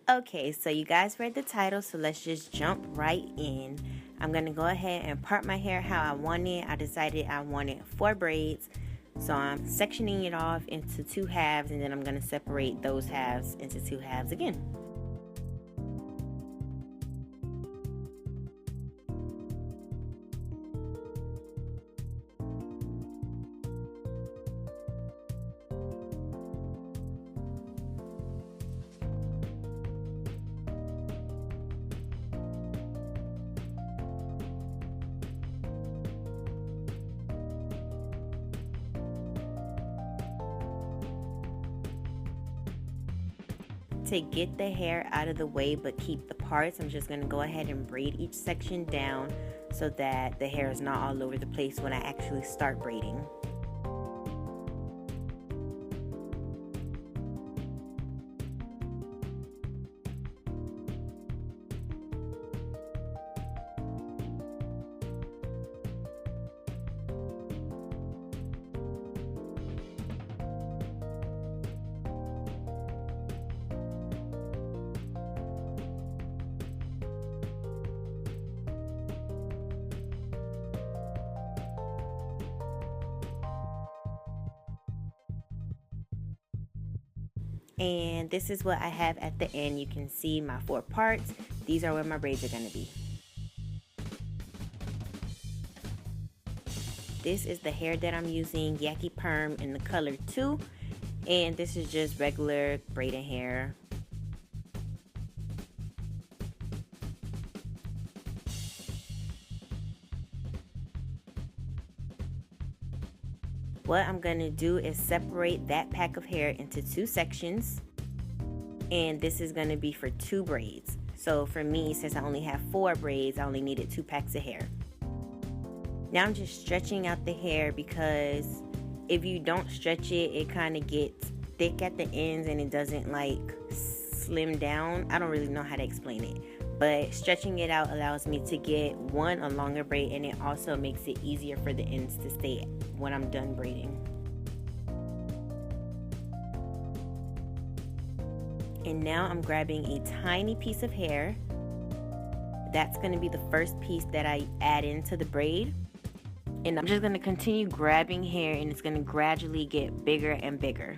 Okay, so you guys read the title, so let's just jump right in. I'm going to go ahead and part my hair how I want it. I decided I wanted 4 braids, so I'm sectioning it off into 2 halves, and then I'm going to separate those halves into 2 halves again. To get the hair out of the way but keep the parts, I'm just going to go ahead and braid each section down so that the hair is not all over the place when I actually start braiding. And this is what I have at the end. You can see my 4 parts. These are where my braids are going to be. This is the hair that I'm using, Yaki Perm in the color 2. And this is just regular braiding hair. What I'm going to do is separate that pack of hair into 2 sections, and this is going to be for 2 braids. So for me, since I only have 4 braids, I only needed 2 packs of hair. Now I'm just stretching out the hair, because if you don't stretch it, it kind of gets thick at the ends and it doesn't like slim down. I don't really know how to explain it, but stretching it out allows me to get a longer braid, and it also makes it easier for the ends to stay when I'm done braiding. And now I'm grabbing a tiny piece of hair. That's going to be the first piece that I add into the braid. And I'm just going to continue grabbing hair, and it's going to gradually get bigger and bigger.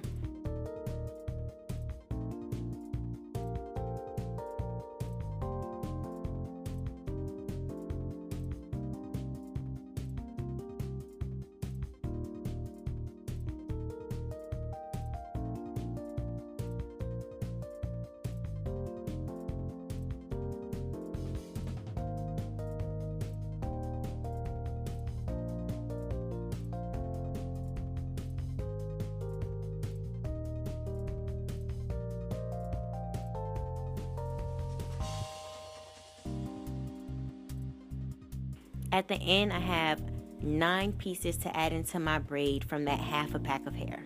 At the end, I have 9 pieces to add into my braid from that half a pack of hair.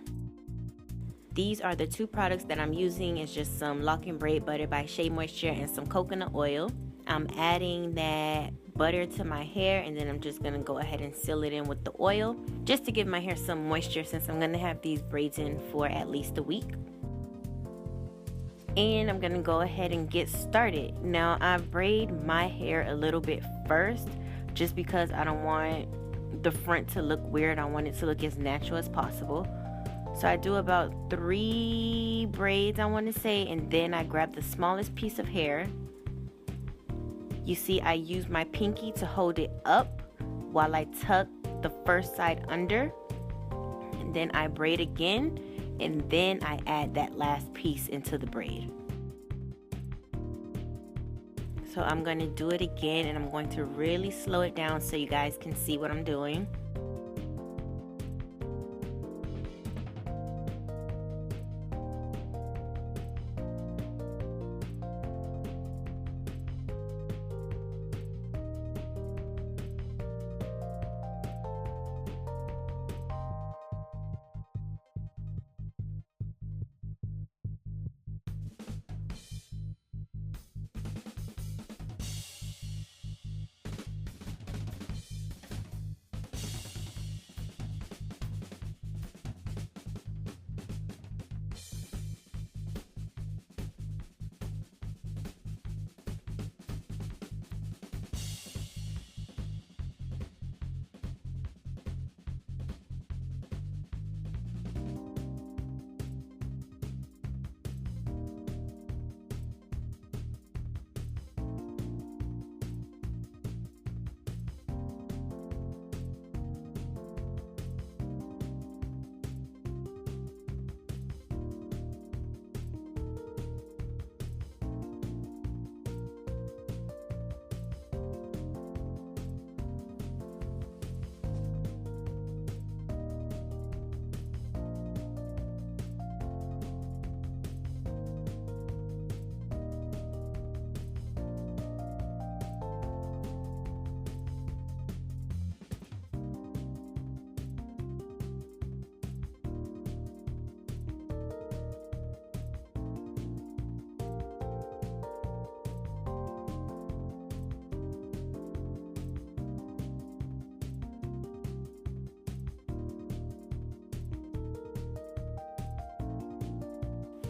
These are the 2 products that I'm using. It's just some Lock and Braid butter by Shea Moisture and some coconut oil. I'm adding that butter to my hair, and then I'm just going to go ahead and seal it in with the oil just to give my hair some moisture, since I'm going to have these braids in for at least a week. And I'm going to go ahead and get started. Now, I braid my hair a little bit first, just because I don't want the front to look weird. I want it to look as natural as possible. So I do about 3 braids, I want to say, and then I grab the smallest piece of hair. You see, I use my pinky to hold it up while I tuck the first side under, and then I braid again, and then I add that last piece into the braid. So I'm going to do it again, and I'm going to really slow it down so you guys can see what I'm doing.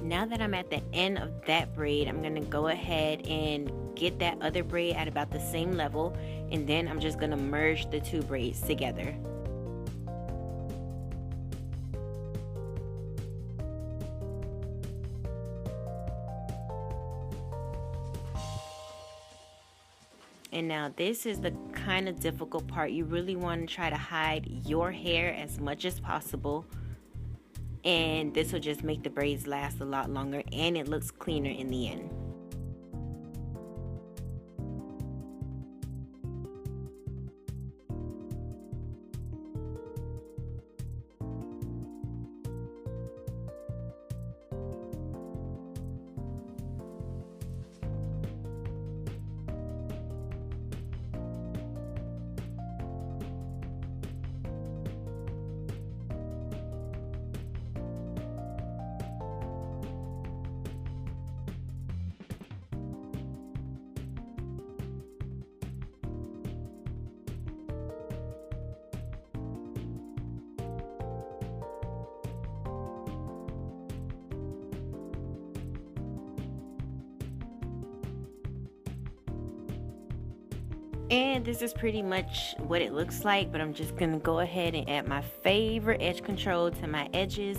Now that I'm at the end of that braid, I'm going to go ahead and get that other braid at about the same level, and then I'm just going to merge the two braids together. And now this is the kind of difficult part. You really want to try to hide your hair as much as possible. And this will just make the braids last a lot longer, and it looks cleaner in the end. And this is pretty much what it looks like, but I'm just gonna go ahead and add my favorite edge control to my edges,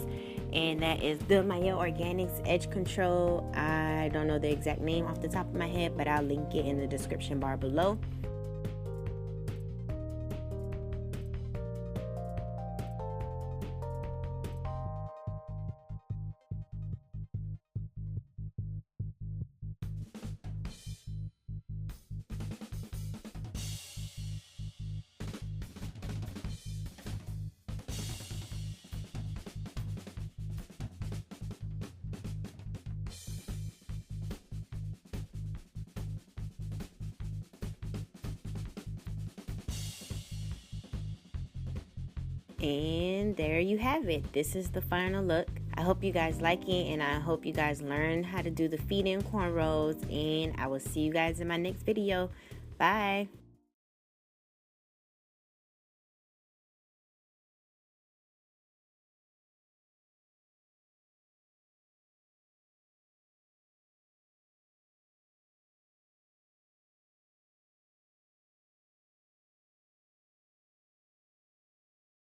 and that is the Mielle Organics Edge Control. I don't know the exact name off the top of my head, but I'll link it in the description bar below. And there you have it. This is the final look. I hope you guys like it, and I hope you guys learn how to do the feed-in cornrows, and I will see you guys in my next video. Bye.